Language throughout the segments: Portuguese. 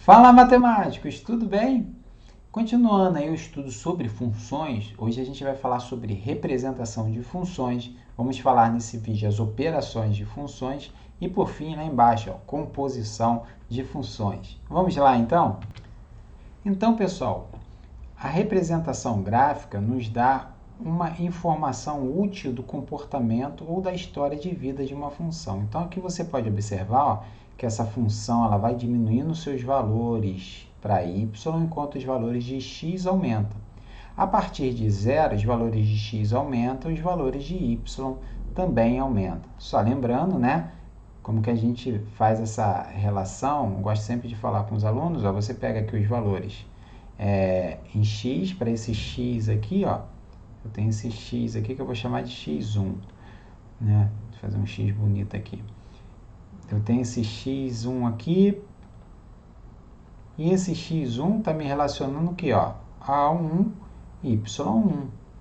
Fala, matemáticos, tudo bem? Continuando aí o estudo sobre funções, hoje a gente vai falar sobre representação de funções, vamos falar nesse vídeo as operações de funções e por fim lá embaixo, ó, composição de funções. Vamos lá então? Então, pessoal, a representação gráfica nos dá uma informação útil do comportamento ou da história de vida de uma função. Então, aqui você pode observar, ó, que essa função ela vai diminuindo seus valores para y, enquanto os valores de x aumentam. A partir de zero, os valores de x aumentam, os valores de y também aumentam. Só lembrando, né, como que a gente faz essa relação, eu gosto sempre de falar com os alunos, ó, você pega aqui os valores em x, para esse x aqui, ó, eu tenho esse x aqui que eu vou chamar de x1, né? Vou fazer um x bonito aqui. Eu tenho esse x1 aqui, e esse x1 está me relacionando o quê? Ó? A1, y1,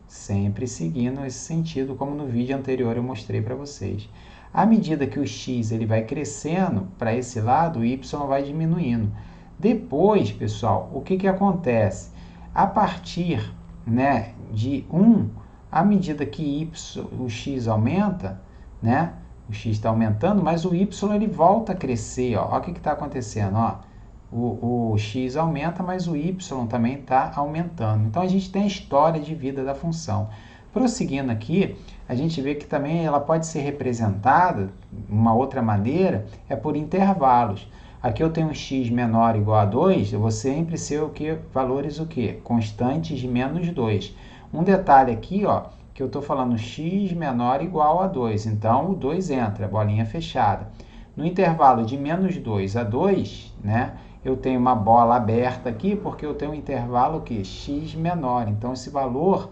sempre seguindo esse sentido, como no vídeo anterior eu mostrei para vocês. À medida que o x ele vai crescendo para esse lado, o y vai diminuindo. Depois, pessoal, o que acontece? A partir, né, de 1, à medida que o x aumenta, né, o x está aumentando, mas o y ele volta a crescer. Ó. Olha o que está acontecendo. Ó. O x aumenta, mas o y também está aumentando. Então, a gente tem a história de vida da função. Prosseguindo aqui, a gente vê que também ela pode ser representada, uma outra maneira, é por intervalos. Aqui eu tenho um x menor ou igual a 2, eu vou sempre ser o que? Valores o quê? Constantes de menos 2. Um detalhe aqui, ó, que eu estou falando x menor ou igual a 2, então o 2 entra, bolinha fechada. No intervalo de menos 2 a 2, né, eu tenho uma bola aberta aqui, porque eu tenho um intervalo que x menor, então esse valor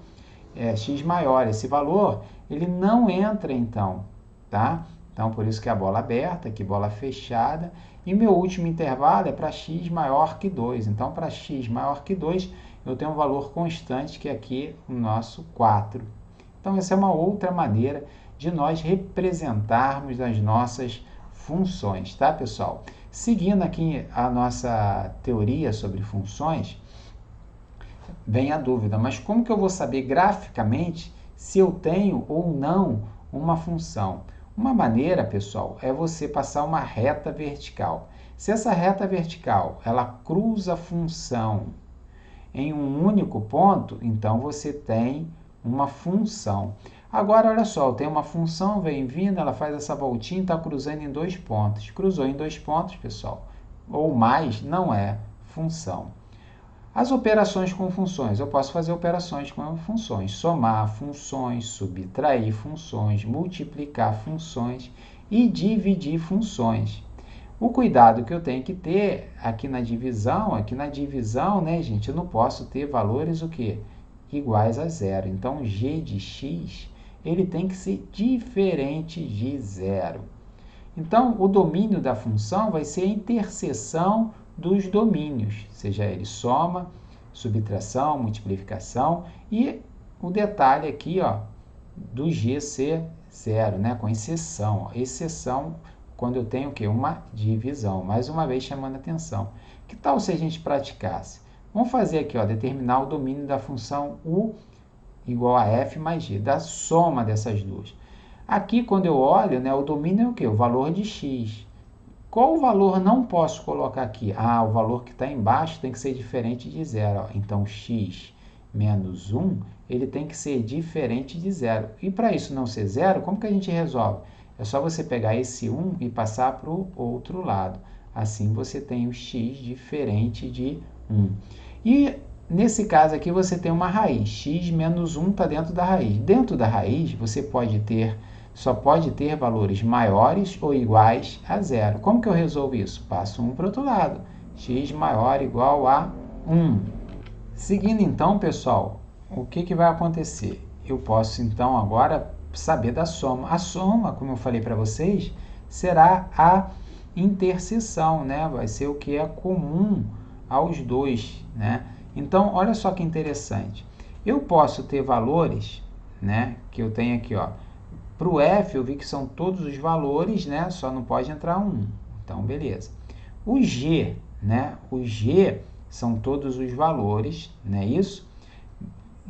é x maior, esse valor ele não entra então, tá? Então, por isso que a bola aberta, aqui bola fechada, e meu último intervalo é para x maior que 2. Então, para x maior que 2, eu tenho um valor constante, que é aqui o nosso 4. Então, essa é uma outra maneira de nós representarmos as nossas funções, tá, pessoal? Seguindo aqui a nossa teoria sobre funções, vem a dúvida, mas como que eu vou saber graficamente se eu tenho ou não uma função? Uma maneira, pessoal, é você passar uma reta vertical. Se essa reta vertical ela cruza a função em um único ponto, então você tem uma função. Agora, olha só, eu tenho uma função, vem vindo, ela faz essa voltinha e está cruzando em dois pontos. Cruzou em dois pontos, pessoal, ou mais, não é função. As operações com funções. Eu posso fazer operações com funções, somar funções, subtrair funções, multiplicar funções e dividir funções. O cuidado que eu tenho que ter aqui na divisão, né, gente, eu não posso ter valores o quê? Iguais a zero. Então, g de x, ele tem que ser diferente de zero. Então, o domínio da função vai ser a interseção dos domínios, seja ele soma, subtração, multiplicação, e o detalhe aqui, ó, do g ser zero, né, com exceção. Ó, exceção quando eu tenho o quê? Uma divisão. Mais uma vez chamando a atenção. Que tal se a gente praticasse? Vamos fazer aqui, ó, determinar o domínio da função u igual a f mais g, da soma dessas duas. Aqui, quando eu olho, né, o domínio é o quê? O valor de x. Qual valor não posso colocar aqui? Ah, o valor que está embaixo tem que ser diferente de zero. Ó. Então, x menos 1, ele tem que ser diferente de zero. E para isso não ser zero, como que a gente resolve? É só você pegar esse 1 e passar para o outro lado. Assim, você tem o x diferente de 1. E, nesse caso aqui, você tem uma raiz. X menos 1 está dentro da raiz. Dentro da raiz, você só pode ter valores maiores ou iguais a zero. Como que eu resolvo isso? Passo 1 para o outro lado. X maior ou igual a 1. Seguindo então, pessoal, o que vai acontecer? Eu posso então agora saber da soma. A soma, como eu falei para vocês, será a interseção, né? Vai ser o que é comum aos dois, né? Então, olha só que interessante. Eu posso ter valores, né, que eu tenho aqui, ó. Para o f, eu vi que são todos os valores, né? Só não pode entrar 1. Então, beleza. O g, né? O G são todos os valores, não é isso?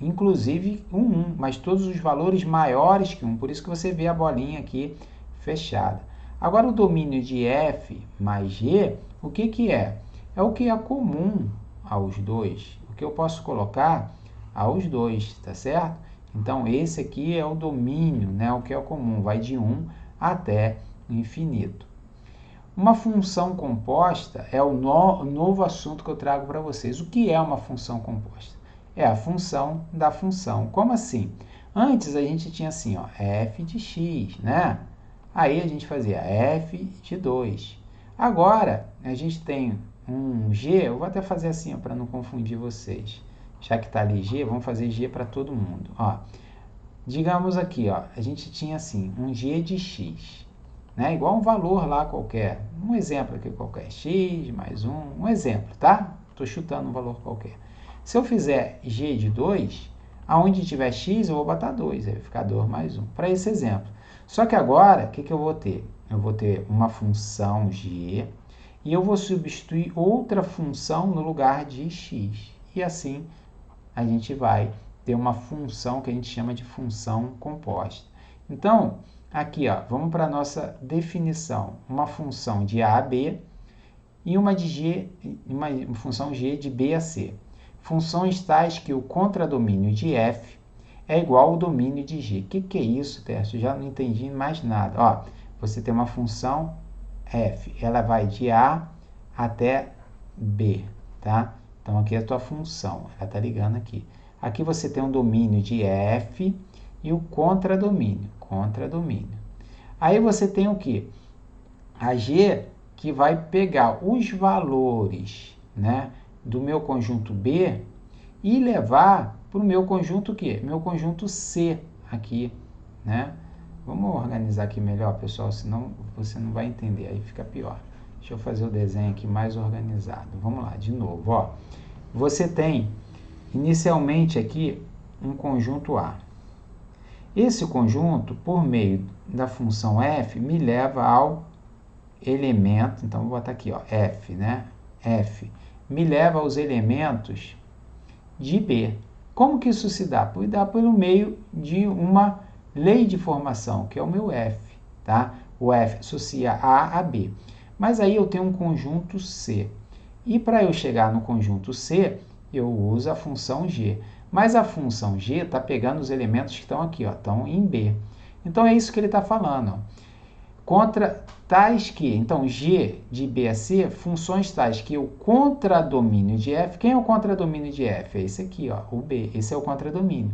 Inclusive o 1, mas todos os valores maiores que 1, por isso que você vê a bolinha aqui fechada. Agora o domínio de f mais g, o que que é? É o que é comum aos dois, o que eu posso colocar aos dois, tá certo? Então esse aqui é o domínio, né? O que é comum, vai de 1 até infinito. Uma função composta é o novo assunto que eu trago para vocês. O que é uma função composta? É a função da função. Como assim? Antes a gente tinha assim, ó, f de x, né? Aí a gente fazia f de 2. Agora a gente tem um g, eu vou até fazer assim para não confundir vocês. Já que está ali g, vamos fazer g para todo mundo. Ó, digamos aqui, ó, a gente tinha assim, um g de x, né? Igual um valor lá qualquer. Um exemplo aqui qualquer, x mais 1, um exemplo, tá? Estou chutando um valor qualquer. Se eu fizer g de 2, aonde tiver x eu vou botar 2, aí vai ficar 2 mais 1, para esse exemplo. Só que agora, o que que eu vou ter? Eu vou ter uma função g e eu vou substituir outra função no lugar de x. E assim a gente vai ter uma função que a gente chama de função composta. Então, aqui, ó, vamos para a nossa definição. Uma função de a a b e uma de g, uma função g de b a c. Funções tais que o contradomínio de f é igual ao domínio de g. O que é isso, Tércio? Já não entendi mais nada. Ó, você tem uma função f, ela vai de a até b, tá? Então, aqui é a tua função, ela está ligando aqui. Aqui você tem um domínio de f e o contradomínio. Aí você tem o quê? A g que vai pegar os valores, né, do meu conjunto B e levar para o meu conjunto quê? Meu conjunto C aqui, né? Vamos organizar aqui melhor, pessoal, senão você não vai entender, aí fica pior. Deixa eu fazer o desenho aqui mais organizado. Vamos lá, de novo, ó. Você tem inicialmente aqui um conjunto A. Esse conjunto, por meio da função f, me leva ao elemento, então vou botar aqui, ó, f, né? F me leva aos elementos de B. Como que isso se dá? Dá pelo meio de uma lei de formação, que é o meu f, tá? O f associa A a B. Mas aí eu tenho um conjunto C. E para eu chegar no conjunto C, eu uso a função G. Mas a função G está pegando os elementos que estão aqui, ó, estão em B. Então é isso que ele está falando, ó. Contra tais que, então, G de B a C, funções tais que o contradomínio de F, quem é o contradomínio de F? É esse aqui, ó, o B, esse é o contradomínio.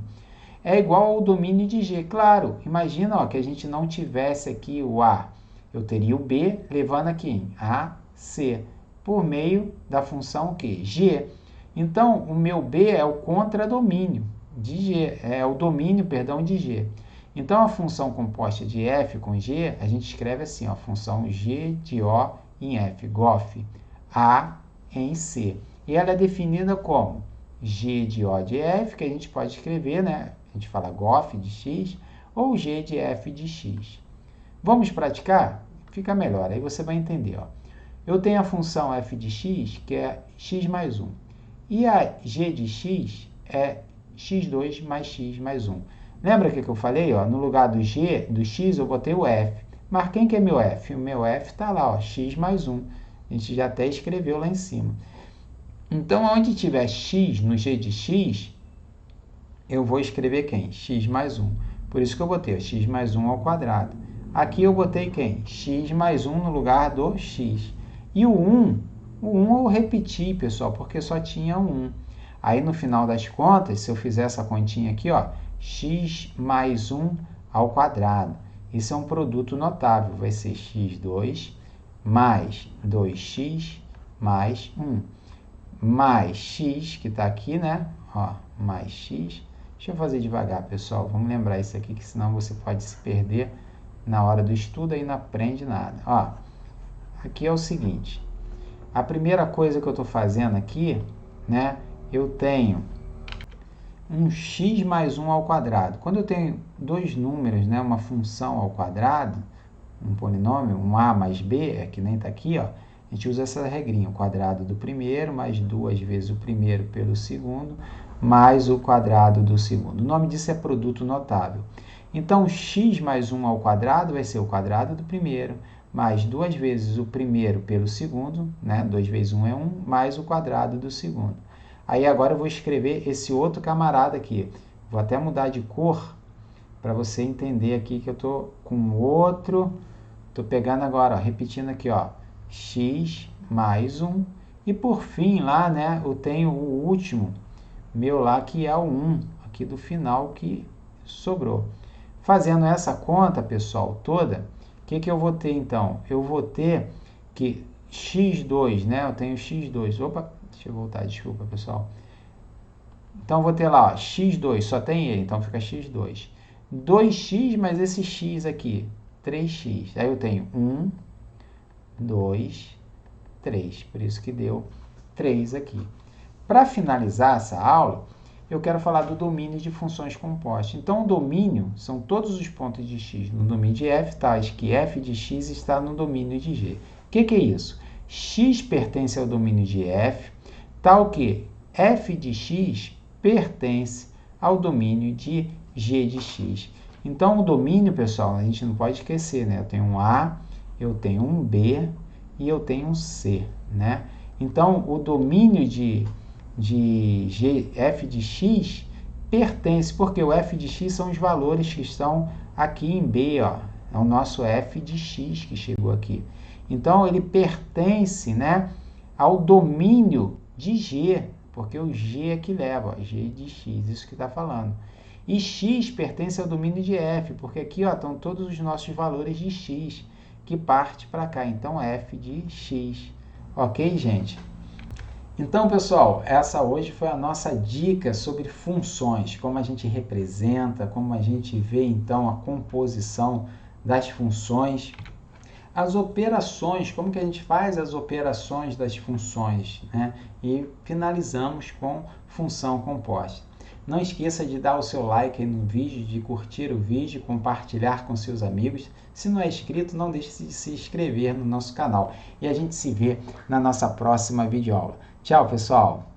É igual ao domínio de G, claro, imagina, ó, que a gente não tivesse aqui o A, eu teria o B levando aqui em A, C, por meio da função o quê? G. Então, o meu B é o contradomínio de G, é o domínio, perdão, de G. Então, a função composta de f com g, a gente escreve assim, ó, a função g de o em f, gof, a em c. E ela é definida como g de o de f, que a gente pode escrever, né? A gente fala gof de x, ou g de f de x. Vamos praticar? Fica melhor, aí você vai entender, ó. Eu tenho a função f de x, que é x mais 1. E a g de x é x2 mais x mais 1. Lembra que eu falei? Ó, no lugar do G, do X, eu botei o F. Mas quem que é meu F? O meu F está lá, ó, X mais 1. A gente já até escreveu lá em cima. Então, onde tiver X no G de X, eu vou escrever quem? X mais 1. Por isso que eu botei ó, X mais 1 ao quadrado. Aqui eu botei quem? X mais 1 no lugar do X. E o 1 eu repeti, pessoal, porque só tinha 1. Aí, no final das contas, se eu fizer essa continha aqui, ó, x mais 1 ao quadrado. Isso é um produto notável, vai ser x2 mais 2x mais 1. Mais x, que está aqui, né? Ó, mais x. Deixa eu fazer devagar, pessoal. Vamos lembrar isso aqui, que senão você pode se perder na hora do estudo e não aprende nada. Ó, aqui é o seguinte. A primeira coisa que eu estou fazendo aqui, né? Eu tenho um x mais 1 ao quadrado. Quando eu tenho dois números, né, uma função ao quadrado, um polinômio, um a mais b, que nem está aqui, ó, a A gente usa essa regrinha, o quadrado do primeiro mais 2 vezes o primeiro pelo segundo, mais o quadrado do segundo. O nome disso é produto notável. Então, x mais 1 ao quadrado vai ser o quadrado do primeiro, mais 2 vezes o primeiro pelo segundo, né? 2 vezes 1 é 1, mais o quadrado do segundo. Aí agora eu vou escrever esse outro camarada aqui. Vou até mudar de cor para você entender aqui que eu estou com outro. Estou pegando agora, ó, repetindo aqui, ó, x mais 1. E por fim lá, né, eu tenho o último meu lá, que é o 1, aqui do final que sobrou. Fazendo essa conta, pessoal, toda, o que eu vou ter então? Eu vou ter que x2, né? Eu tenho x2. Opa, deixa eu voltar, desculpa, pessoal. Então, eu vou ter lá, ó, x2, só tem ele, então fica x2. 2x mais esse x aqui, 3x. Aí eu tenho 1, 2, 3. Por isso que deu 3 aqui. Para finalizar essa aula, eu quero falar do domínio de funções compostas. Então, o domínio são todos os pontos de x no domínio de f, tais que f de x está no domínio de g. O que é isso? X pertence ao domínio de f, tal que f de x pertence ao domínio de g de x. Então, o domínio, pessoal, a gente não pode esquecer, né? Eu tenho um A, eu tenho um B e eu tenho um C, né? Então, o domínio de f de x pertence, porque o f de x são os valores que estão aqui em B, ó, é o nosso f de x que chegou aqui. Então, ele pertence, né, ao domínio de g, porque o g é que leva, ó, g de x, isso que está falando. E x pertence ao domínio de f, porque aqui ó, estão todos os nossos valores de x, que parte para cá, então f de x. Ok, gente? Então, pessoal, essa hoje foi a nossa dica sobre funções, como a gente representa, como a gente vê, então, a composição das funções. As operações, como que a gente faz as operações das funções, né? E finalizamos com função composta. Não esqueça de dar o seu like aí no vídeo, de curtir o vídeo, compartilhar com seus amigos. Se não é inscrito, não deixe de se inscrever no nosso canal. E a gente se vê na nossa próxima videoaula. Tchau, pessoal!